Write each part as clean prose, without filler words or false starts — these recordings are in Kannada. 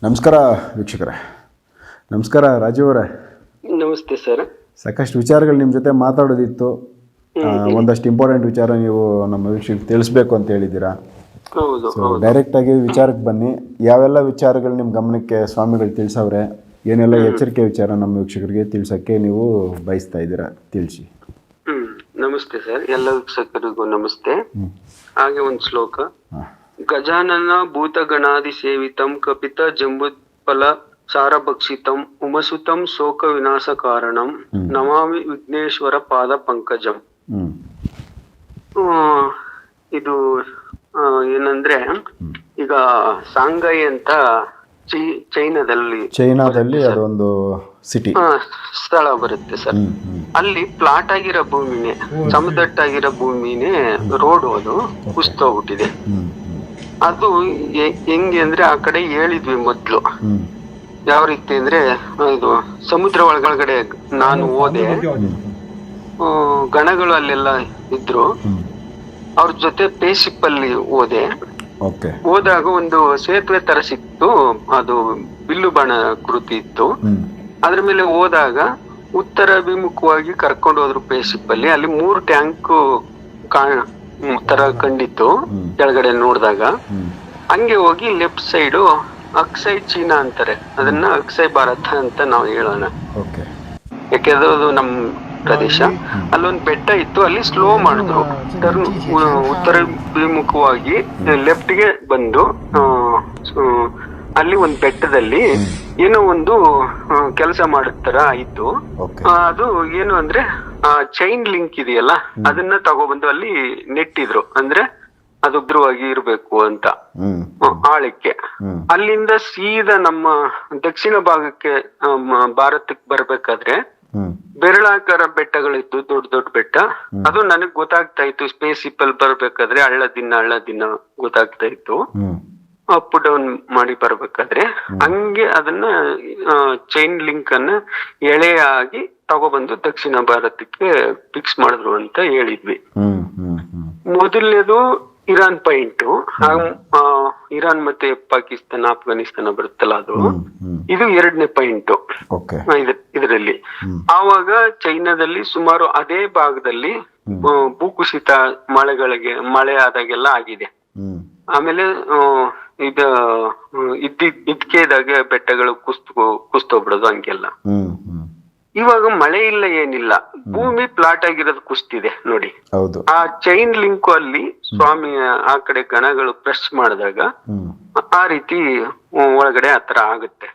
ನಮಸ್ಕಾರ ವೀಕ್ಷಕರೇ. ನಮಸ್ಕಾರ ರಾಜೀವ್ ಅವರೇ. ನಮಸ್ತೆ ಸರ್. ಸಾಕಷ್ಟು ವಿಚಾರಗಳು ನಿಮ್ಮ ಜೊತೆ ಮಾತಾಡೋದಿತ್ತು. ಒಂದಷ್ಟು ಇಂಪಾರ್ಟೆಂಟ್ ವಿಚಾರ ನೀವು ನಮ್ಮ ವೀಕ್ಷಕರಿಗೆ ತಿಳಿಸ್ಬೇಕು ಅಂತ ಹೇಳಿದ್ದೀರಾ. ಸೊ ಡೈರೆಕ್ಟಾಗಿ ವಿಚಾರಕ್ಕೆ ಬನ್ನಿ. ಯಾವೆಲ್ಲ ವಿಚಾರಗಳು ನಿಮ್ಮ ಗಮನಕ್ಕೆ ಸ್ವಾಮಿಗಳು ತಿಳಿಸವ್ರೆ, ಏನೆಲ್ಲ ಎಚ್ಚರಿಕೆ ವಿಚಾರ ನಮ್ಮ ವೀಕ್ಷಕರಿಗೆ ತಿಳಿಸೋಕ್ಕೆ ನೀವು ಬಯಸ್ತಾ ಇದ್ದೀರಾ, ತಿಳಿಸಿ. ನಮಸ್ತೆ ಸರ್, ಎಲ್ಲ ವೀಕ್ಷಕರಿಗೂ ನಮಸ್ತೆ. ಹಾಗೆ ಒಂದು ಶ್ಲೋಕ. ಗಜಾನನ ಭೂತಗಣಾದಿ ಸೇವಿತಂ ಕಪಿತ ಜಂಬುಫಲ ಸಾರಭಕ್ಷಿತಂ ಉಮಸುತಂ ಶೋಕ ವಿನಾಶ ಕಾರಣಂ ನಮಾಮಿ ವಿಘ್ನೇಶ್ವರ ಪಾದ ಪಂಕಜಂ. ಇದು ಏನಂದ್ರೆ, ಈಗ ಸಾಂಘೈ ಅಂತ ಚೈನಾದಲ್ಲಿ ಅದೊಂದು ಸಿಟಿ ಸ್ಥಳ ಬರುತ್ತೆ ಸರ್. ಅಲ್ಲಿ ಪ್ಲಾಟ್ ಆಗಿರೋ ಭೂಮಿನೇ, ಸಮತಟ್ಟಾಗಿರೋ ಭೂಮಿನೇ ರೋಡ್ ಅದು ಕುಸ್ತೋಗ್ಬಿಟ್ಟಿದೆ. ಅದು ಹೆಂಗೆ ಅಂದ್ರೆ, ಆ ಕಡೆ ಹೇಳಿದ್ವಿ ಮೊದ್ಲು. ಯಾವ ರೀತಿ ಅಂದ್ರೆ, ಇದು ಸಮುದ್ರ ಒಳಗಡೆ ನಾನು ಹೋದೆ, ಗಣಗಳು ಅಲ್ಲೆಲ್ಲ ಇದ್ರು, ಅವ್ರ ಜೊತೆ ಪೇಶಿಪ್ ಅಲ್ಲಿ ಹೋದೆ. ಹೋದಾಗ ಒಂದು ಸೇತುವೆ ತರ ಸಿಕ್ತು, ಅದು ಬಿಲ್ಲು ಬಾಣ ಕೃತಿ ಇತ್ತು. ಅದ್ರ ಮೇಲೆ ಹೋದಾಗ ಉತ್ತರಾಭಿಮುಖವಾಗಿ ಕರ್ಕೊಂಡು ಹೋದ್ರು ಪೇಶಿಪ್ ಅಲ್ಲಿ. ಅಲ್ಲಿ 3 ಟ್ಯಾಂಕ್ ತರ ಕಂಡಿತ್ತು ಕೆಳಗಡೆ ನೋಡಿದಾಗ. ಹಂಗೆ ಹೋಗಿ ಲೆಫ್ಟ್ ಸೈಡು ಅಕ್ಸೈ ಚೀನಾ ಅಂತಾರೆ, ಅದನ್ನ ಅಕ್ಸೈ ಭಾರತ ಅಂತ ನಾವು ಹೇಳೋಣ. ಯಾಕೆಂದ್ರೆ ಅದು ನಮ್ ಪ್ರದೇಶ. ಅಲ್ಲೊಂದು ಬೆಟ್ಟ ಇತ್ತು, ಅಲ್ಲಿ ಸ್ಲೋ ಮಾಡಿದ್ರು. ಟರ್ನ್ ಉತ್ತರಾಭಿಮುಖವಾಗಿ ಲೆಫ್ಟ್ ಗೆ ಬಂದು ಅಲ್ಲಿ ಒಂದು ಬೆಟ್ಟದಲ್ಲಿ ಏನೋ ಒಂದು ಕೆಲಸ ಮಾಡತರ ಆಯ್ತು. ಅದು ಏನು ಅಂದ್ರೆ, ಚೈನ್ ಲಿಂಕ್ ಇದೆಯಲ್ಲ, ಅದನ್ನ ತಗೊಬಂದು ಅಲ್ಲಿ ನೆಟ್ಟಿದ್ರು. ಅಂದ್ರೆ ಅದು ಉಗ್ರವಾಗಿ ಇರ್ಬೇಕು ಅಂತ ಆಳಕ್ಕೆ. ಅಲ್ಲಿಂದ ಸೀದಾ ನಮ್ಮ ದಕ್ಷಿಣ ಭಾಗಕ್ಕೆ ಭಾರತಕ್ಕೆ ಬರ್ಬೇಕಾದ್ರೆ ಬೆರಳಾಕಾರ ಬೆಟ್ಟಗಳಿತ್ತು, ದೊಡ್ಡ ದೊಡ್ಡ ಬೆಟ್ಟ. ಅದು ನನಗ್ ಗೊತ್ತಾಗ್ತಾ ಇತ್ತು, ಸ್ಪೇಸ್ ಅಲ್ಲಿ ಬರ್ಬೇಕಾದ್ರೆ ಹಳ್ಳ ದಿನ ಗೊತ್ತಾಗ್ತಾ ಇತ್ತು, ಅಪ್ ಡೌನ್ ಮಾಡಿ ಬರ್ಬೇಕಾದ್ರೆ. ಹಂಗೆ ಅದನ್ನ ಚೈನ್ ಲಿಂಕ್ ಅನ್ನ ಎಳೆಯಾಗಿ ತಗೊಬಂದು ದಕ್ಷಿಣ ಭಾರತಕ್ಕೆ ಫಿಕ್ಸ್ ಮಾಡಿದ್ರು ಅಂತ ಹೇಳಿದ್ವಿ. ಮೊದಲನೇದು ಇರಾನ್ ಪಾಯಿಂಟ್. ಇರಾನ್ ಮತ್ತೆ ಪಾಕಿಸ್ತಾನ, ಅಫ್ಘಾನಿಸ್ತಾನ ಬರುತ್ತಲ್ಲ, ಅದು ಇದು 2ನೇ ಪಾಯಿಂಟ್ ಇದರಲ್ಲಿ. ಆವಾಗ ಚೈನಾದಲ್ಲಿ ಸುಮಾರು ಅದೇ ಭಾಗದಲ್ಲಿ ಭೂಕುಸಿತ ಮಳೆ ಆದಾಗೆಲ್ಲ ಆಗಿದೆ. ಆಮೇಲೆ ಇದ್ದಾಗ ಬೆಟ್ಟಗಳು ಕುಸ್ತೋಗ್ಬಿಡೋದು ಹಂಗೆಲ್ಲ. ಇವಾಗ ಮಳೆ ಇಲ್ಲ, ಏನಿಲ್ಲ, ಭೂಮಿ ಪ್ಲಾಟ್ ಆಗಿರೋದು ಕುಸ್ತಿದೆ ನೋಡಿ. ಆ ಚೈನ್ ಲಿಂಕ್ ಅಲ್ಲಿ ಸ್ವಾಮಿ ಆ ಕಡೆ ಗಣಗಳು ಪ್ರೆಸ್ ಮಾಡಿದಾಗ ಆ ರೀತಿ ಒಳಗಡೆ ಆತರ ಆಗುತ್ತೆ.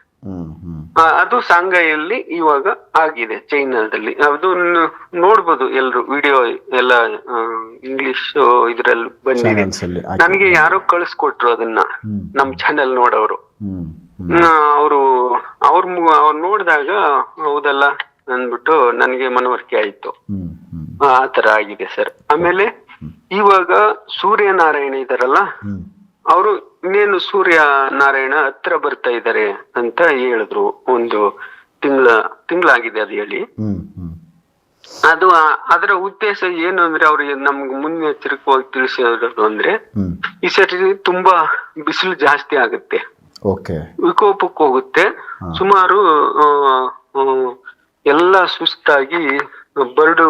ಅದು ಸಾಂಘೈಯಲ್ಲಿ ಇವಾಗ ಆಗಿದೆ, ಚೈನಾದಲ್ಲಿ. ಅದನ್ನ ನೋಡ್ಬೋದು ಎಲ್ರು, ವಿಡಿಯೋ ಎಲ್ಲ ಇಂಗ್ಲಿಷ್ ಇದ್ರಲ್ಲಿ ಬಂದಿದೆ. ನನ್ಗೆ ಯಾರೋ ಕಳಿಸ್ಕೊಟ್ರು ಅದನ್ನ, ನಮ್ ಚಾನೆಲ್ ನೋಡೋರು. ಅವ್ರು ನೋಡಿದಾಗ ಹೌದಲ್ಲ ಅಂದ್ಬಿಟ್ಟು ನನ್ಗೆ ಮನವರಿಕೆ ಆಯ್ತು. ಆತರ ಆಗಿದೆ ಸರ್. ಆಮೇಲೆ ಇವಾಗ ಸೂರ್ಯನಾರಾಯಣ ಇದಾರಲ್ಲ, ಅವರು ಇನ್ನೇನು ಸೂರ್ಯ ನಾರಾಯಣ ಹತ್ರ ಬರ್ತಾ ಇದಾರೆ ಅಂತ ಹೇಳಿದ್ರು. ಒಂದು ತಿಂಗಳಾಗಿದೆ ಅದು ಹೇಳಿ. ಅದು ಅದರ ಉದ್ದೇಶ ಏನು ಅಂದ್ರೆ, ಅವ್ರಿಗೆ ನಮ್ಗೆ ಮುನ್ನೆಚ್ಚರಿಕೆಯಾಗಿ ತಿಳಿಸಿರೋದು ಅಂದ್ರೆ, ಈ ಸರಿ ತುಂಬಾ ಬಿಸಿಲು ಜಾಸ್ತಿ ಆಗುತ್ತೆ, ವಿಕೋಪಕ್ಕೆ ಹೋಗುತ್ತೆ. ಸುಮಾರು ಎಲ್ಲ ಸುಸ್ತಾಗಿ ಬರಡು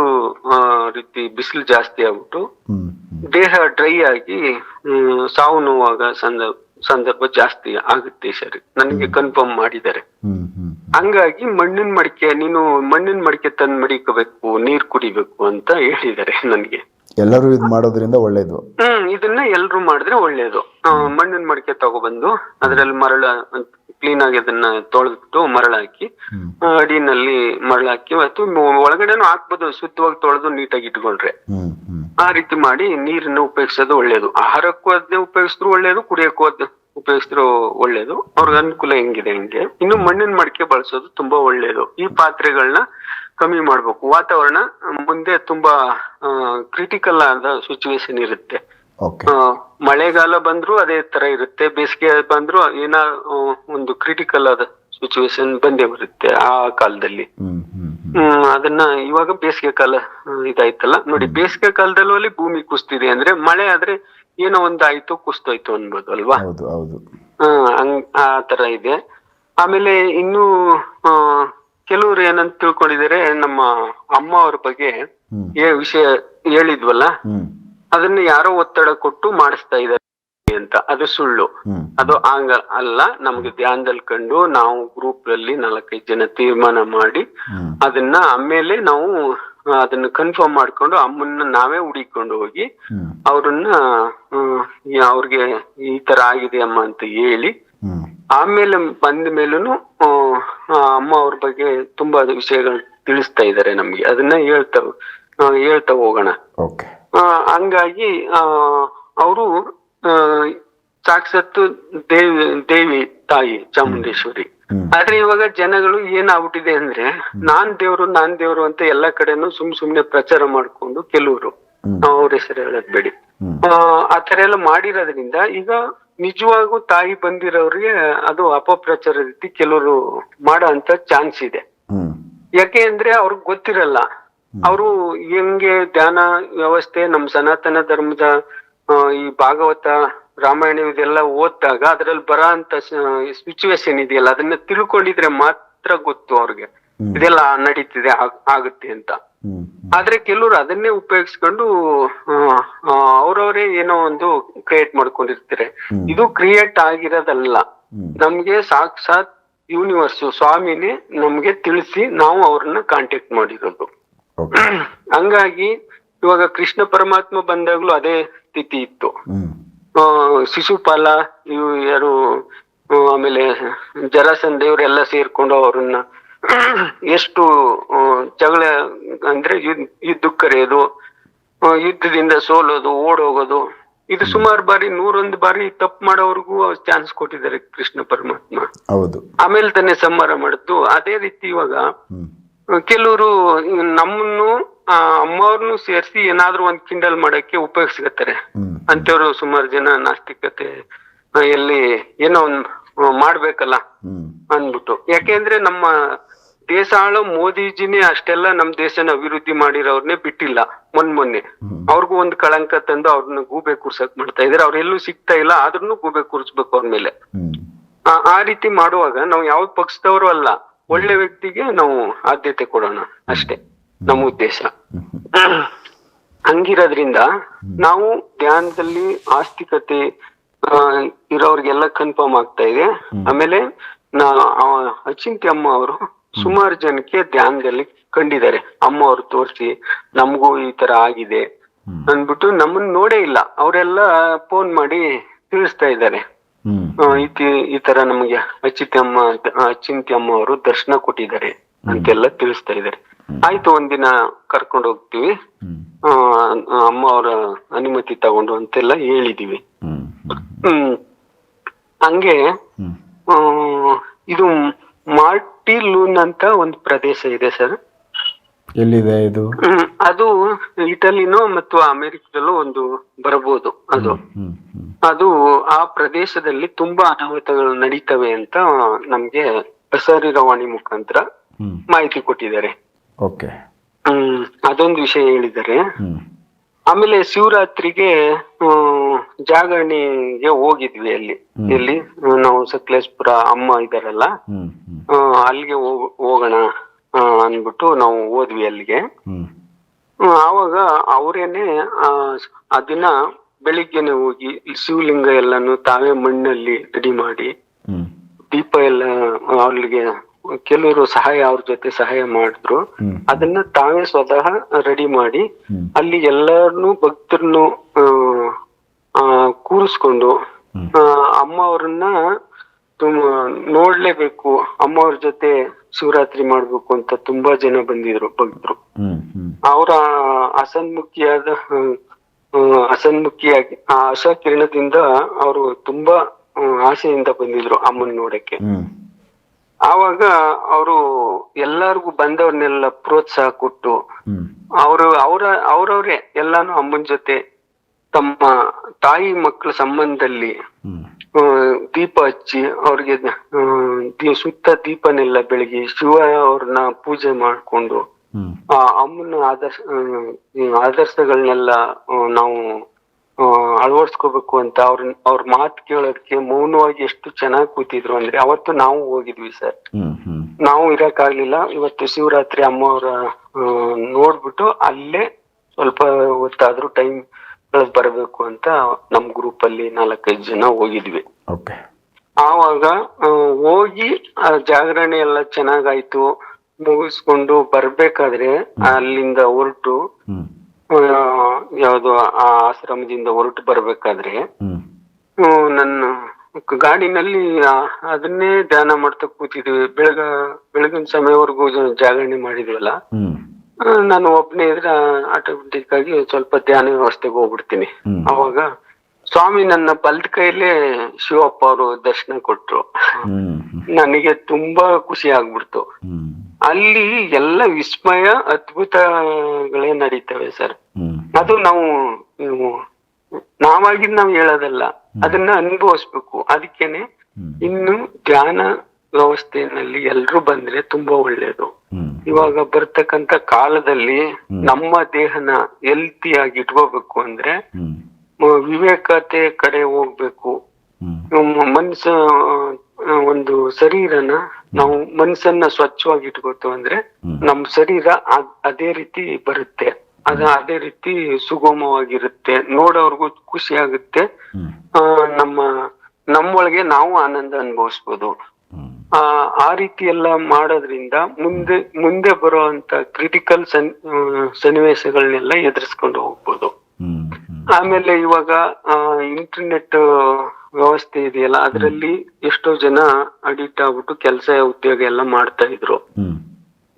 ರೀತಿ ಬಿಸಿಲು ಜಾಸ್ತಿ ಆಗ್ಬಿಟ್ಟು ದೇಹ ಡ್ರೈ ಆಗಿ ಸಾವು ನೋವಾಗ ಸಂದರ್ಭ ಜಾಸ್ತಿ ಆಗುತ್ತೆ ಸರ್. ನನಗೆ ಕನ್ಫರ್ಮ್ ಮಾಡಿದ್ದಾರೆ. ಹಂಗಾಗಿ ನೀನು ಮಣ್ಣಿನ ಮಡಿಕೆ ತಂದು ಮಡಿಕೋಬೇಕು, ನೀರ್ ಕುಡಿಬೇಕು ಅಂತ ಹೇಳಿದ್ದಾರೆ ನನ್ಗೆ. ಎಲ್ಲರೂ ಇದು ಮಾಡೋದ್ರಿಂದ ಒಳ್ಳೇದು. ಇದನ್ನ ಎಲ್ರು ಮಾಡಿದ್ರೆ ಒಳ್ಳೇದು. ಮಣ್ಣಿನ ಮಡಿಕೆ ತಗೊಬಂದು ಅದ್ರಲ್ಲಿ ಮರಳ ಕ್ಲೀನ್ ಆಗಿ ಅದನ್ನ ತೊಳೆದ್ಬಿಟ್ಟು ಮರಳ ಹಾಕಿ, ಅಡಿನಲ್ಲಿ ಮರಳ ಹಾಕಿ, ಮತ್ತು ಒಳಗಡೆನೂ ಹಾಕ್ಬೋದು, ಶುದ್ಧವಾಗಿ ತೊಳೆದು ನೀಟಾಗಿ ಇಟ್ಕೊಂಡ್ರೆ. ಆ ರೀತಿ ಮಾಡಿ ನೀರನ್ನ ಉಪಯೋಗಿಸೋದು ಒಳ್ಳೇದು. ಆಹಾರಕ್ಕೂ ಅದನ್ನೇ ಉಪಯೋಗಿಸಿದ್ರು ಒಳ್ಳೇದು, ಕುಡಿಯಕ್ಕೂ ಅದ್ ಉಪಯೋಗಿಸಿದ್ರು ಒಳ್ಳೇದು. ಅವ್ರಿಗೆ ಅನುಕೂಲ ಹೆಂಗಿದೆ ಹಂಗೆ. ಇನ್ನು ಮಣ್ಣಿನ ಮಡಿಕೆ ಬಳಸೋದು ತುಂಬಾ ಒಳ್ಳೇದು. ಈ ಪಾತ್ರೆಗಳನ್ನ ಕಮ್ಮಿ ಮಾಡ್ಬೇಕು. ವಾತಾವರಣ ಮುಂದೆ ತುಂಬಾ ಕ್ರಿಟಿಕಲ್ ಆದ ಸಿಚುವೇಶನ್ ಇರುತ್ತೆ. ಮಳೆಗಾಲ ಬಂದ್ರು ಅದೇ ತರ ಇರುತ್ತೆ, ಬೇಸಿಗೆ ಬಂದ್ರು ಒಂದು ಕ್ರಿಟಿಕಲ್ ಆದ ಸಿಚುವೇಶನ್ ಬಂದೇ ಬರುತ್ತೆ ಆ ಕಾಲದಲ್ಲಿ. ಅದನ್ನ ಇವಾಗ ಬೇಸಿಗೆ ಕಾಲ ಇದಾಯ್ತಲ್ಲ ನೋಡಿ, ಬೇಸಿಗೆ ಕಾಲದಲ್ಲೂ ಅಲ್ಲಿ ಭೂಮಿ ಕುಸ್ತಿದೆ ಅಂದ್ರೆ, ಮಳೆ ಆದ್ರೆ ಏನೋ ಒಂದಾಯ್ತು ಕುಸ್ತೋಯ್ತು ಅನ್ಬೋದು ಅಲ್ವಾ. ಆ ತರ ಇದೆ. ಆಮೇಲೆ ಇನ್ನು ಕೆಲವರು ಏನಂತ ತಿಳ್ಕೊಂಡಿದ್ದಾರೆ, ನಮ್ಮ ಅಮ್ಮ ಅವ್ರ ಬಗ್ಗೆ ವಿಷಯ ಹೇಳಿದ್ವಲ್ಲ, ಅದನ್ನ ಯಾರೋ ಒತ್ತಡ ಕೊಟ್ಟು ಮಾಡಿಸ್ತಾ ಇದ್ದಾರೆ ಅಂತ. ಅದು ಸುಳ್ಳು. ಅದು ಅಲ್ಲ. ನಮ್ಗೆ ಧ್ಯಾನದಲ್ಲಿ ಕಂಡು ನಾವು ಗ್ರೂಪ್ ಅಲ್ಲಿ 4-5 ಜನ ತೀರ್ಮಾನ ಮಾಡಿ ಅದನ್ನ ಆಮೇಲೆ ನಾವು ಅದನ್ನ ಕನ್ಫರ್ಮ್ ಮಾಡ್ಕೊಂಡು ಅಮ್ಮನ್ನ ನಾವೇ ಹುಡಿಕೊಂಡು ಹೋಗಿ ಅವ್ರನ್ನ ಅವ್ರಿಗೆ ಈ ತರ ಆಗಿದೆ ಅಮ್ಮ ಅಂತ ಹೇಳಿ ಆಮೇಲೆ ಬಂದ ಮೇಲೂ ಅಮ್ಮ ಅವ್ರ ಬಗ್ಗೆ ತುಂಬಾ ವಿಷಯಗಳು ತಿಳಿಸ್ತಾ ಇದ್ದಾರೆ ನಮ್ಗೆ. ಅದನ್ನ ಹೇಳ್ತಾ ಹೋಗೋಣ. ಹಂಗಾಗಿ ಅವರು ಸಾಕ್ಷಾತ್ ದೇವಿ ತಾಯಿ ಚಾಮುಂಡೇಶ್ವರಿ. ಆದ್ರೆ ಇವಾಗ ಜನಗಳು ಏನಾಗ್ಬಿಟ್ಟಿದೆ ಅಂದ್ರೆ ನಾನ್ ದೇವ್ರು ಅಂತ ಎಲ್ಲಾ ಕಡೆನೂ ಸುಮ್ನೆ ಪ್ರಚಾರ ಮಾಡ್ಕೊಂಡು ಕೆಲವರು, ಅವ್ರ ಹೆಸರು ಹೇಳದ್ ಬೇಡಿ, ಆತರ ಎಲ್ಲ ಮಾಡಿರೋದ್ರಿಂದ ಈಗ ನಿಜವಾಗೂ ತಾಯಿ ಬಂದಿರೋರಿಗೆ ಅದು ಅಪಪ್ರಚಾರ ರೀತಿ ಕೆಲವರು ಮಾಡೋ ಅಂತ ಚಾನ್ಸ್ ಇದೆ. ಯಾಕೆ ಅಂದ್ರೆ ಅವ್ರಿಗೆ ಗೊತ್ತಿರಲ್ಲ. ಅವರು ಹೆಂಗೆ ಧ್ಯಾನ ವ್ಯವಸ್ಥೆ ನಮ್ ಸನಾತನ ಧರ್ಮದ ಈ ಭಾಗವತ ರಾಮಾಯಣ ಇದೆಲ್ಲ ಓದಿದಾಗ ಅದ್ರಲ್ಲಿ ಬರೋ ಅಂತ ಸಿಚುವೇಶನ್ ಇದೆಯಲ್ಲ, ಅದನ್ನ ತಿಳ್ಕೊಂಡಿದ್ರೆ ಮಾತ್ರ ಗೊತ್ತು ಅವ್ರಿಗೆ ಇದೆಲ್ಲ ನಡೀತಿದೆ ಆಗುತ್ತೆ ಅಂತ. ಆದ್ರೆ ಕೆಲವರು ಅದನ್ನೇ ಉಪಯೋಗಿಸ್ಕೊಂಡು ಅವ್ರವ್ರೇ ಏನೋ ಒಂದು ಕ್ರಿಯೇಟ್ ಮಾಡ್ಕೊಂಡಿರ್ತಾರೆ. ಇದು ಕ್ರಿಯೇಟ್ ಆಗಿರೋದಲ್ಲ, ನಮ್ಗೆ ಸಾಕ್ಷಾತ್ ಯೂನಿವರ್ಸ್ ಸ್ವಾಮಿನೇ ನಮ್ಗೆ ತಿಳಿಸಿ ನಾವು ಅವ್ರನ್ನ ಕಾಂಟ್ಯಾಕ್ಟ್ ಮಾಡಿರೋದು. ಹಂಗಾಗಿ ಇವಾಗ ಕೃಷ್ಣ ಪರಮಾತ್ಮ ಬಂದಾಗ್ಲೂ ಅದೇ ಸ್ಥಿತಿ ಇತ್ತು. ಶಿಶುಪಾಲ ಯಾರು ಆಮೇಲೆ ಜರಾಸಂಧ ಇವರೆಲ್ಲ ಸೇರ್ಕೊಂಡು ಅವ್ರನ್ನ ಎಷ್ಟು ಜಗಳ ಅಂದ್ರೆ ಯುದ್ಧಕ್ಕೆ ಕರೆಯೋದು, ಯುದ್ಧದಿಂದ ಸೋಲೋದು, ಓಡೋಗೋದು, ಇದು ಸುಮಾರು ಬಾರಿ 101 ಬಾರಿ ತಪ್ಪು ಮಾಡೋರ್ಗೂ ಚಾನ್ಸ್ ಕೊಟ್ಟಿದ್ದಾರೆ ಕೃಷ್ಣ ಪರಮಾತ್ಮ. ಹೌದು. ಆಮೇಲೆ ತಾನೇ ಸಂಹಾರ ಮಾಡಿದ್ದು. ಅದೇ ರೀತಿ ಇವಾಗ ಕೆಲವರು ನಮ್ಮನ್ನು ಅಮ್ಮವ್ರನ್ನು ಸೇರಿಸಿ ಏನಾದ್ರೂ ಒಂದ್ ಕಿಂಡಲ್ ಮಾಡಕ್ಕೆ ಉಪಯೋಗಿಸ್ಕೊತಾರೆ ಅಂತವ್ರು ಸುಮಾರು ಜನ. ನಾಸ್ತಿಕತೆ ಎಲ್ಲಿ ಏನೋ ಒಂದ್ ಮಾಡ್ಬೇಕಲ್ಲ ಅಂದ್ಬಿಟ್ಟು. ಯಾಕೆಂದ್ರೆ ನಮ್ಮ ದೇಶ ಆಳೋ ಮೋದಿಜಿನೇ ಅಷ್ಟೆಲ್ಲ ನಮ್ ದೇಶನ ಅಭಿವೃದ್ಧಿ ಮಾಡಿರೋರ್ನೇ ಬಿಟ್ಟಿಲ್ಲ. ಮೊನ್ನೆ ಅವ್ರಿಗೂ ಒಂದು ಕಳಂಕ ತಂದು ಅವ್ರನ್ನ ಗೂಬೆ ಕೂರ್ಸಕ್ ಮಾಡ್ತಾ ಇದಾರೆ. ಅವ್ರೆಲ್ಲೂ ಸಿಗ್ತಾ ಇಲ್ಲ, ಆದ್ರೂ ಗೂಬೆ ಕೂರ್ಸ್ಬೇಕು ಅವ್ರ ಮೇಲೆ. ಆ ರೀತಿ ಮಾಡುವಾಗ ನಾವು ಯಾವ ಪಕ್ಷದವರು ಅಲ್ಲ, ಒಳ್ಳೆ ವ್ಯಕ್ತಿಗೆ ನಾವು ಆದ್ಯತೆ ಕೊಡೋಣ ಅಷ್ಟೇ ನಮ್ಮ ಉದ್ದೇಶ. ಹಂಗಿರೋದ್ರಿಂದ ನಾವು ಧ್ಯಾನದಲ್ಲಿ ಆಸ್ತಿಕತೆ ಇರೋರ್ಗೆಲ್ಲ ಕನ್ಫರ್ಮ್ ಆಗ್ತಾ ಇದೆ. ಆಮೇಲೆ ಅಚಿಂತ್ಯ ಅಮ್ಮ ಅವರು ಸುಮಾರು ಜನಕ್ಕೆ ಧ್ಯಾನದಲ್ಲಿ ಕಂಡಿದ್ದಾರೆ. ಅಮ್ಮ ಅವ್ರು ತೋರಿಸಿ ನಮಗೂ ಈ ತರ ಆಗಿದೆ ಅಂದ್ಬಿಟ್ಟು ನಮ್ಮನ್ನ ನೋಡೇ ಇಲ್ಲ, ಅವರೆಲ್ಲ ಫೋನ್ ಮಾಡಿ ತಿಳಿಸ್ತಾ ಇದ್ದಾರೆ. ಈ ತರ ನಮಗೆ ಅಚಿಂತ್ಯ ಅಮ್ಮ ಅವರು ದರ್ಶನ ಕೊಟ್ಟಿದ್ದಾರೆ ಅಂತೆಲ್ಲ ತಿಳಿಸ್ತಾ ಇದ್ದಾರೆ. ಆಯ್ತು, ಒಂದಿನ ಕರ್ಕೊಂಡು ಹೋಗ್ತೀವಿ, ಅಮ್ಮ ಅವರ ಅನುಮತಿ ತಗೊಂಡು ಅಂತೆಲ್ಲ ಹೇಳಿದೀವಿ. ಹಂಗೆ ಇದು ಮಾರ್ಟಿ ಲೂನ್ ಅಂತ ಒಂದು ಪ್ರದೇಶ ಇದೆ ಸರ್. ಎಲ್ಲಿದೆ ಇದು? ಅದು ಇಟಲಿನೋ ಮತ್ತು ಅಮೆರಿಕದಲ್ಲೂ ಒಂದು ಬರಬಹುದು. ಅದು ಆ ಪ್ರದೇಶದಲ್ಲಿ ತುಂಬಾ ಅನಾಹುತಗಳು ನಡೀತವೆ ಅಂತ ನಮ್ಗೆ ಶರೀರವಾಣಿ ಮುಖಾಂತರ ಮಾಹಿತಿ ಕೊಟ್ಟಿದ್ದಾರೆ. ಅದೊಂದು ವಿಷಯ ಹೇಳಿದ್ದಾರೆ. ಆಮೇಲೆ ಶಿವರಾತ್ರಿಗೆ ಜಾಗರಣೆಗೆ ಹೋಗಿದ್ವಿ. ಎಲ್ಲಿ ನಾವು ಸಕಲೇಶ್ಪುರ ಅಮ್ಮ ಇದಾರಲ್ಲ, ಅಲ್ಲಿಗೆ ಹೋಗೋಣ ಅನ್ಬಿಟ್ಟು ನಾವು ಹೋದ್ವಿ ಅಲ್ಲಿಗೆ. ಆವಾಗ ಅವರೇನೆ ಅದನ್ನ ಬೆಳಿಗ್ಗೆನೆ ಹೋಗಿ ಶಿವಲಿಂಗ ಎಲ್ಲಾನು ತಾವೇ ಮಣ್ಣಲ್ಲಿ ರೆಡಿ ಮಾಡಿ, ದೀಪ ಎಲ್ಲ ಅವ್ರಿಗೆ ಕೆಲವರು ಅವ್ರ ಜೊತೆ ಸಹಾಯ ಮಾಡಿದ್ರು. ಅದನ್ನ ತಾವೇ ಸ್ವತಃ ರೆಡಿ ಮಾಡಿ ಅಲ್ಲಿ ಎಲ್ಲರನ್ನು ಭಕ್ತರನ್ನು ಕೂರಿಸ್ಕೊಂಡು ಅಮ್ಮ ಅವ್ರನ್ನ ನೋಡ್ಲೇಬೇಕು, ಅಮ್ಮ ಅವ್ರ ಜೊತೆ ಶಿವರಾತ್ರಿ ಮಾಡ್ಬೇಕು ಅಂತ ತುಂಬಾ ಜನ ಬಂದಿದ್ರು ಭಕ್ತರು. ಅವರ ಅಸನ್ಮುಖಿಯಾಗಿ ಆ ಆಶಾ ಕಿರಣದಿಂದ ಅವರು ತುಂಬಾ ಆಸೆಯಿಂದ ಬಂದಿದ್ರು ಅಮ್ಮನ್ ನೋಡಕ್ಕೆ. ಆವಾಗ ಅವರು ಎಲ್ಲಾರ್ಗು ಬಂದವ್ರನ್ನೆಲ್ಲ ಪ್ರೋತ್ಸಾಹ ಕೊಟ್ಟು ಅವ್ರವ್ರೇ ಎಲ್ಲಾನು ಅಮ್ಮನ ಜೊತೆ ತಮ್ಮ ತಾಯಿ ಮಕ್ಕಳ ಸಂಬಂಧದಲ್ಲಿ ದೀಪ ಹಚ್ಚಿ ಅವ್ರಿಗೆ ಸುತ್ತ ದೀಪನೆಲ್ಲ ಬೆಳಗಿ ಶಿವ ಅವ್ರನ್ನ ಪೂಜೆ ಮಾಡ್ಕೊಂಡು ಆ ಅಮ್ಮನ ಆದರ್ಶಗಳನ್ನೆಲ್ಲ ನಾವು ಅಳವಡಿಸ್ಕೋಬೇಕು ಅಂತ ಅವ್ರ ಮಾತು ಕೇಳೋದಕ್ಕೆ ಮೌನವಾಗಿ ಎಷ್ಟು ಚೆನ್ನಾಗಿ ಕೂತಿದ್ರು ಅಂದ್ರೆ ಅವತ್ತು ನಾವು ಹೋಗಿದ್ವಿ ಸರ್. ನಾವು ಇರಕ್ಕಾಗ್ಲಿಲ್ಲ. ಇವತ್ತು ಶಿವರಾತ್ರಿ ಅಮ್ಮವ್ರ ನೋಡ್ಬಿಟ್ಟು ಅಲ್ಲೇ ಸ್ವಲ್ಪ ಹೊತ್ತಾದ್ರೂ ಟೈಮ್ ಬರಬೇಕು ಅಂತ ನಮ್ ಗ್ರೂಪ್ ಅಲ್ಲಿ 4-5 ಜನ ಹೋಗಿದ್ವಿ. ಆವಾಗ ಹೋಗಿ ಜಾಗರಣೆ ಎಲ್ಲ ಚೆನ್ನಾಗಾಯ್ತು. ಮುಗಿಸ್ಕೊಂಡು ಬರ್ಬೇಕಾದ್ರೆ ಅಲ್ಲಿಂದ ಹೊರಟು ಯಾವ್ದು ಆ ಆಶ್ರಮದಿಂದ ಹೊರಟು ಬರ್ಬೇಕಾದ್ರೆ ನನ್ನ ಗಾಡಿನಲ್ಲಿ ಅದನ್ನೇ ಧ್ಯಾನ ಮಾಡ್ತಾ ಕೂತಿದ್ವಿ. ಬೆಳಗಿನ ಸಮಯವರೆಗೂ ಜಾಗರಣೆ ಮಾಡಿದ್ವಲ್ಲ. ನಾನು ಒಬ್ನೇ ಇದ್ರೆ ಆಟೋಮೆಟಿಕ್ ಆಗಿ ಸ್ವಲ್ಪ ಧ್ಯಾನ ವ್ಯವಸ್ಥೆಗೆ ಹೋಗ್ಬಿಡ್ತೀನಿ. ಅವಾಗ ಸ್ವಾಮಿ ನನ್ನ ಬಲ್ದ ಕೈಲೇ ಶಿವಪ್ಪ ಅವರು ದರ್ಶನ ಕೊಟ್ರು. ನನಗೆ ತುಂಬಾ ಖುಷಿ ಆಗ್ಬಿಡ್ತು. ಅಲ್ಲಿ ಎಲ್ಲ ವಿಸ್ಮಯ ಅದ್ಭುತಗಳೇ ನಡೀತವೆ ಸರ್. ಅದು ನಾವಾಗಿದ್ ನಾವು ಹೇಳೋದಲ್ಲ, ಅದನ್ನ ಅನುಭವಿಸ್ಬೇಕು. ಅದಕ್ಕೇನೆ ಇನ್ನು ಧ್ಯಾನ ವ್ಯವಸ್ಥೆಯಲ್ಲಿ ಎಲ್ರು ಬಂದ್ರೆ ತುಂಬಾ ಒಳ್ಳೇದು. ಇವಾಗ ಬರ್ತಕ್ಕಂತ ಕಾಲದಲ್ಲಿ ನಮ್ಮ ದೇಹನ ಹೆಲ್ತಿಯಾಗಿ ಇಟ್ಕೋಬೇಕು ಅಂದ್ರೆ ವಿವೇಕತೆ ಕಡೆ ಹೋಗ್ಬೇಕು. ಮನ್ಸ ಒಂದು ಶರೀರನ ನಾವು ಮನ್ಸನ್ನ ಸ್ವಚ್ಛವಾಗಿ ಇಟ್ಕೋತು ಅಂದ್ರೆ ನಮ್ ಶರೀರ ಅದೇ ರೀತಿ ಬರುತ್ತೆ. ಅದೇ ರೀತಿ ಸುಗಮವಾಗಿರುತ್ತೆ. ನೋಡೋರ್ಗು ಖುಷಿ ಆಗುತ್ತೆ. ನಮ್ಮೊಳಗೆ ನಾವು ಆನಂದ ಅನುಭವಿಸ್ಬೋದು. ಆ ರೀತಿ ಎಲ್ಲ ಮಾಡೋದ್ರಿಂದ ಮುಂದೆ ಬರುವಂತ ಕ್ರಿಟಿಕಲ್ ಸನ್ನಿವೇಶಗಳನ್ನೆಲ್ಲ ಎದುರಿಸ್ಕೊಂಡು ಹೋಗ್ಬೋದು. ಆಮೇಲೆ ಇವಾಗ ಇಂಟರ್ನೆಟ್ ವ್ಯವಸ್ಥೆ ಇದೆಯಲ್ಲ, ಅದ್ರಲ್ಲಿ ಎಷ್ಟೋ ಜನ ಅಡಿಕ್ಟ್ ಆಗ್ಬಿಟ್ಟು ಕೆಲಸ ಉದ್ಯೋಗ ಎಲ್ಲ ಮಾಡ್ತಾ ಇದ್ರು.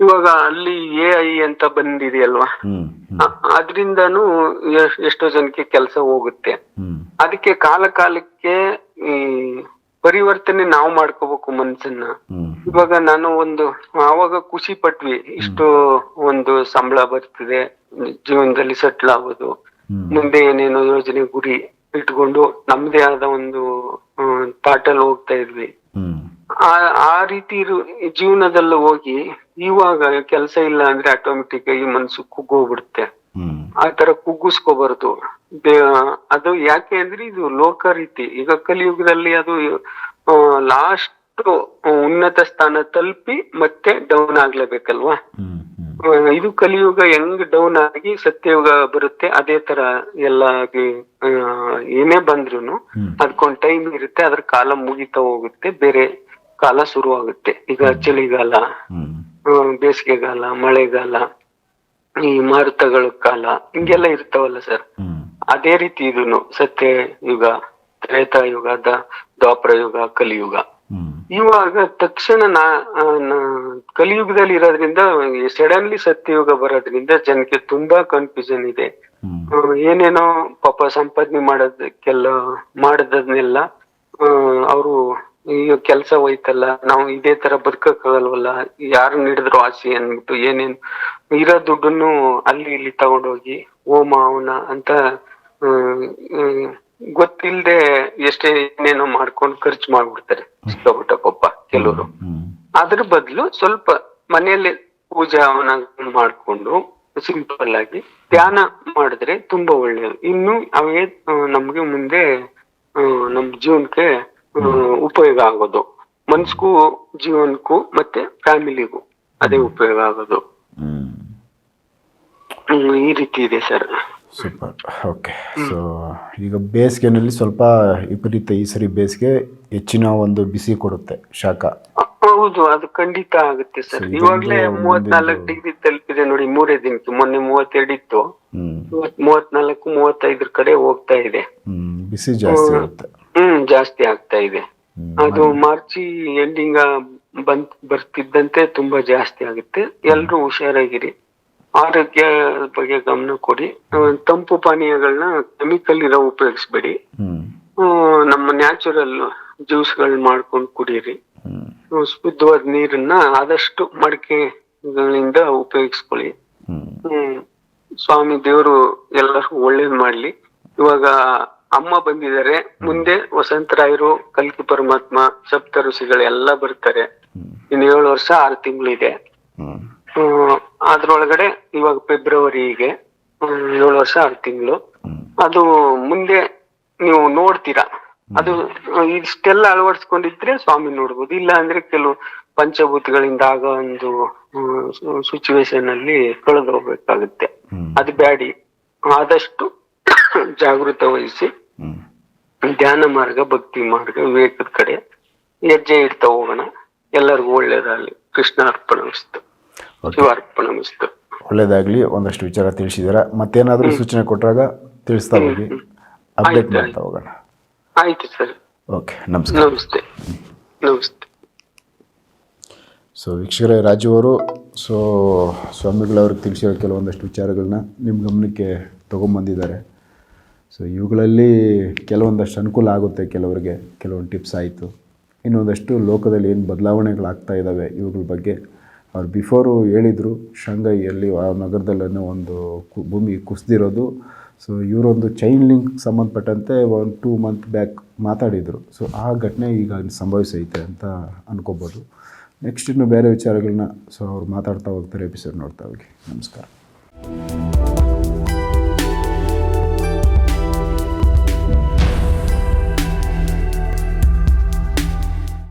ಇವಾಗ ಅಲ್ಲಿ AI ಅಂತ ಬಂದಿದೆಯಲ್ವಾ, ಅದ್ರಿಂದಾನು ಎಷ್ಟೋ ಜನಕ್ಕೆ ಕೆಲಸ ಹೋಗುತ್ತೆ. ಅದಕ್ಕೆ ಕಾಲಕ್ಕೆ ಈ ಪರಿವರ್ತನೆ ನಾವು ಮಾಡ್ಕೋಬೇಕು ಮನ್ಸನ್ನ. ಇವಾಗ ನಾನು ಆವಾಗ ಖುಷಿ ಪಟ್ವಿ, ಇಷ್ಟು ಒಂದು ಸಂಬಳ ಬರ್ತಿದೆ, ಜೀವನದಲ್ಲಿ ಸೆಟ್ಲ್ ಆಗೋದು, ಮುಂದೆ ಏನೇನೋ ಯೋಜನೆ ಗುರಿ ಇಟ್ಕೊಂಡು ನಮ್ದೇ ಆದ ಒಂದು ತಾಟಲ್ಲಿ ಹೋಗ್ತಾ ಇದ್ವಿ. ಆ ರೀತಿ ಜೀವನದಲ್ಲಿ ಹೋಗಿ ಇವಾಗ ಕೆಲಸ ಇಲ್ಲ ಅಂದ್ರೆ ಆಟೋಮೆಟಿಕ್ ಆಗಿ ಮನ್ಸು ಕುಗ್ಗೋಗ್ಬಿಡುತ್ತೆ. ಆ ತರ ಕುಗ್ಗಿಸ್ಕೋಬಾರ್ದು. ಅದು ಯಾಕೆ ಅಂದ್ರೆ ಇದು ಲೋಕ ರೀತಿ. ಈಗ ಕಲಿಯುಗದಲ್ಲಿ ಅದು ಲಾಸ್ಟ್ ಉನ್ನತ ಸ್ಥಾನ ತಲುಪಿ ಮತ್ತೆ ಡೌನ್ ಆಗ್ಲೇಬೇಕಲ್ವಾ. ಇದು ಕಲಿಯುಗ ಹೆಂಗ್ ಡೌನ್ ಆಗಿ ಸತ್ಯಯುಗ ಬರುತ್ತೆ, ಅದೇ ತರ ಎಲ್ಲ ಏನೇ ಬಂದ್ರುನು ಅದಕ್ಕೊಂದ್ ಟೈಮ್ ಇರುತ್ತೆ. ಅದ್ರ ಕಾಲ ಮುಗಿತಾ ಹೋಗುತ್ತೆ, ಬೇರೆ ಕಾಲ ಶುರು ಆಗುತ್ತೆ. ಈಗ ಚಳಿಗಾಲ, ಬೇಸಿಗೆಗಾಲ, ಮಳೆಗಾಲ, ಈ ಮಾರುತಗಳ ಕಾಲ ಹಿಂಗೆಲ್ಲ ಇರ್ತಾವಲ್ಲ ಸರ್. ಅದೇ ರೀತಿ ಇದೂನು ಸತ್ಯ ಯುಗ, ತ್ರೇತಾಯುಗ, ದ್ವಾಪರ ಯುಗ, ಕಲಿಯುಗ. ಇವಾಗ ತಕ್ಷಣ ಕಲಿಯುಗದಲ್ಲಿ ಇರೋದ್ರಿಂದ ಸಡನ್ಲಿ ಸತ್ಯಯುಗ ಬರೋದ್ರಿಂದ ಜನಕ್ಕೆ ತುಂಬಾ ಕನ್ಫ್ಯೂಷನ್ ಇದೆ. ಏನೇನೋ ಪಾಪ ಸಂಪಾದನೆ ಮಾಡದನ್ನೆಲ್ಲ ಅವರು ಈಗ ಕೆಲ್ಸ ಹೋಯ್ತಲ್ಲ, ನಾವು ಇದೇ ತರ ಬದುಕಕ್ಕಾಗಲ್ವಲ್ಲ, ಯಾರು ನೀಡಿದ್ರು ಆಸೆ ಅನ್ಬಿಟ್ಟು ಏನೇನು ಇರೋ ದುಡ್ಡನ್ನು ಅಲ್ಲಿ ಇಲ್ಲಿ ತಗೊಂಡೋಗಿ ಹೋಮ ಅವನ ಅಂತ ಗೊತ್ತಿಲ್ದೆ ಏನೇನೋ ಮಾಡ್ಕೊಂಡು ಖರ್ಚು ಮಾಡ್ಬಿಡ್ತಾರೆ ಸಿಕ್ಕಾಬಿಟ್ಟ ಪಾಪ ಕೆಲವರು. ಅದ್ರ ಬದಲು ಸ್ವಲ್ಪ ಮನೆಯಲ್ಲೇ ಪೂಜಾ ಅವನ ಮಾಡ್ಕೊಂಡು ಸಿಂಪಲ್ ಆಗಿ ಧ್ಯಾನ ಮಾಡಿದ್ರೆ ತುಂಬಾ ಒಳ್ಳೇದು. ಇನ್ನು ಅವೇ ನಮ್ಗೆ ಮುಂದೆ ನಮ್ ಜೀವನಕ್ಕೆ ಉಪಯೋಗ ಆಗೋದು. ಮನ್ಸ್ಗೂ ಜೀವನಕ್ಕೂ ಮತ್ತೆ ಫ್ಯಾಮಿಲಿಗೂ ಅದೇ ಉಪಯೋಗ ಆಗೋದು. ಈ ರೀತಿ ಇದೆ ಸರ್. ಸೂಪರ್. ಓಕೆ. ಸೊ ಈಗ ಬೇಸಿಗೆನಲ್ಲಿ ಸ್ವಲ್ಪ ವಿಪರೀತ, ಈ ಸರಿ ಬೇಸಿಗೆ ಹೆಚ್ಚಿನ ಒಂದು ಬಿಸಿ ಕೊಡುತ್ತೆ, ಶಾಖ. ಹೌದು, ಅದು ಖಂಡಿತ ಆಗುತ್ತೆ ಸರ್. ಇವಾಗ್ಲೇ 34 ಡಿಗ್ರಿ ತಲುಪಿದೆ ನೋಡಿ 3 ದಿನಕ್ಕೆ. ಮೊನ್ನೆ 32 ಇತ್ತು, 34-35 ಕಡೆ ಹೋಗ್ತಾ ಇದೆ. ಬಿಸಿ ಜಾಸ್ತಿ ಇರುತ್ತೆ. ಜಾಸ್ತಿ ಆಗ್ತಾ ಇದೆ. ಅದು ಮಾರ್ಚ್ ಎಂಡಿಂಗ್ ಬರ್ತಿದ್ದಂತೆ ತುಂಬಾ ಜಾಸ್ತಿ ಆಗುತ್ತೆ. ಎಲ್ರು ಹುಷಾರಾಗಿರಿ, ಆರೋಗ್ಯ ಬಗ್ಗೆ ಗಮನ ಕೊಡಿ. ತಂಪು ಪಾನೀಯಗಳನ್ನ ಕೆಮಿಕಲ್ ಇರೋ ಉಪಯೋಗಿಸ್ಬೇಡಿ. ನಮ್ಮ ನ್ಯಾಚುರಲ್ ಜ್ಯೂಸ್ಗಳನ್ನ ಮಾಡ್ಕೊಂಡು ಕುಡೀರಿ. ಶುದ್ಧವಾದ ನೀರನ್ನ ಆದಷ್ಟು ಮಡಿಕೆಗಳಿಂದ ಉಪಯೋಗಿಸ್ಕೊಳ್ಳಿ. ಸ್ವಾಮಿ ದೇವರು ಎಲ್ಲರಿಗೂ ಒಳ್ಳೇದ್ ಮಾಡ್ಲಿ. ಇವಾಗ ಅಮ್ಮ ಬಂದಿದ್ದಾರೆ, ಮುಂದೆ ವಸಂತರಾಯರು, ಕಲ್ಕಿ ಪರಮಾತ್ಮ, ಸಪ್ತ ಋಷಿಗಳೆಲ್ಲ ಬರ್ತಾರೆ. ಇನ್ನು 7 ವರ್ಷ 6 ತಿಂಗಳಿದೆ. ಅದ್ರೊಳಗಡೆ ಇವಾಗ ಫೆಬ್ರವರಿಗೆ 7 ವರ್ಷ 6 ತಿಂಗಳು. ಅದು ಮುಂದೆ ನೀವು ನೋಡ್ತೀರಾ. ಅದು ಇಷ್ಟೆಲ್ಲ ಅಳವಡಿಸ್ಕೊಂಡಿದ್ರೆ ಸ್ವಾಮಿ ನೋಡ್ಬೋದು. ಇಲ್ಲ ಅಂದ್ರೆ ಕೆಲವು ಪಂಚಭೂತಗಳಿಂದ ಆಗ ಒಂದು ಸಿಚುವೇಶನ್ ಅಲ್ಲಿ ಕಳೆದು ಹೋಗ್ಬೇಕಾಗುತ್ತೆ. ಅದು ಬ್ಯಾಡಿ. ಆದಷ್ಟು ಜಾಗೃತ ವಹಿಸಿ ಧ್ಯಾನ ಮಾರ್ಗ, ಭಕ್ತಿ ಮಾರ್ಗ, ವಿವೇಕದ ಕಡೆ ಹೆಜ್ಜೆ ಇಡ್ತಾ ಹೋಗೋಣ. ಎಲ್ಲರಿಗೂ ಒಳ್ಳೇದಾಗಲಿ. ಕೃಷ್ಣ ಅರ್ಪಣಮಿಸ್ತು, ಶಿವಾರ್ಪಣಮಿಸ್ತು. ಒಳ್ಳೇದಾಗ್ಲಿ. ಒಂದಷ್ಟು ವಿಚಾರ ತಿಳಿಸಿದಾರ. ಮತ್ತೇನಾದ್ರೂ ಸೂಚನೆ ಕೊಟ್ಟಾಗ ತಿಳಿಸ್ತಾ ಹೋಗಿ, ಅಪ್ಡೇಟ್ ಮಾಡ್ತಾ ಹೋಗೋಣ. ಆಯ್ತು ಸರ್. ಓಕೆ, ನಮಸ್ಕಾರ. ನಮಸ್ತೆ. ನಮಸ್ತೆ. ಸೊ ವೀಕ್ಷಕರೇ, ರಾಜು ಅವರು ಸ್ವಾಮಿಗಳವ್ರಿಗೆ ತಿಳಿಸಿರೋ ಕೆಲವೊಂದಷ್ಟು ವಿಚಾರಗಳನ್ನ ನಿಮ್ಮ ಗಮನಕ್ಕೆ ತೊಗೊಂಬಂದಿದ್ದಾರೆ. ಸೊ ಇವುಗಳಲ್ಲಿ ಕೆಲವೊಂದಷ್ಟು ಅನುಕೂಲ ಆಗುತ್ತೆ ಕೆಲವರಿಗೆ, ಕೆಲವೊಂದು ಟಿಪ್ಸ್ ಆಯಿತು. ಇನ್ನೊಂದಷ್ಟು ಲೋಕದಲ್ಲಿ ಏನು ಬದಲಾವಣೆಗಳಾಗ್ತಾ ಇದ್ದಾವೆ ಇವುಗಳ ಬಗ್ಗೆ ಅವ್ರು ಬಿಫೋರು ಹೇಳಿದರು. ಶಾಂಘೈಯಲ್ಲಿ ಆ ನಗರದಲ್ಲೇ ಒಂದು ಭೂಮಿ ಕುಸಿದಿರೋದು. ಸೊ ಇವರೊಂದು ಚೈನ್ ಲಿಂಕ್ ಸಂಬಂಧಪಟ್ಟಂತೆ 1-2 ಮಂತ್ ಬ್ಯಾಕ್ ಮಾತಾಡಿದರು. ಸೊ ಆ ಘಟನೆ ಈಗ ಸಂಭವಿಸೈತೆ ಅಂತ ಅನ್ಕೋಬೋದು. ನೆಕ್ಸ್ಟ್ ಇನ್ನೂ ಬೇರೆ ವಿಚಾರಗಳನ್ನ ಅವ್ರು ಮಾತಾಡ್ತಾ ಹೋಗ್ತಾರೆ. ಎಪಿಸೋಡ್ ನೋಡ್ತಾ ಹೋಗಿ. ನಮಸ್ಕಾರ.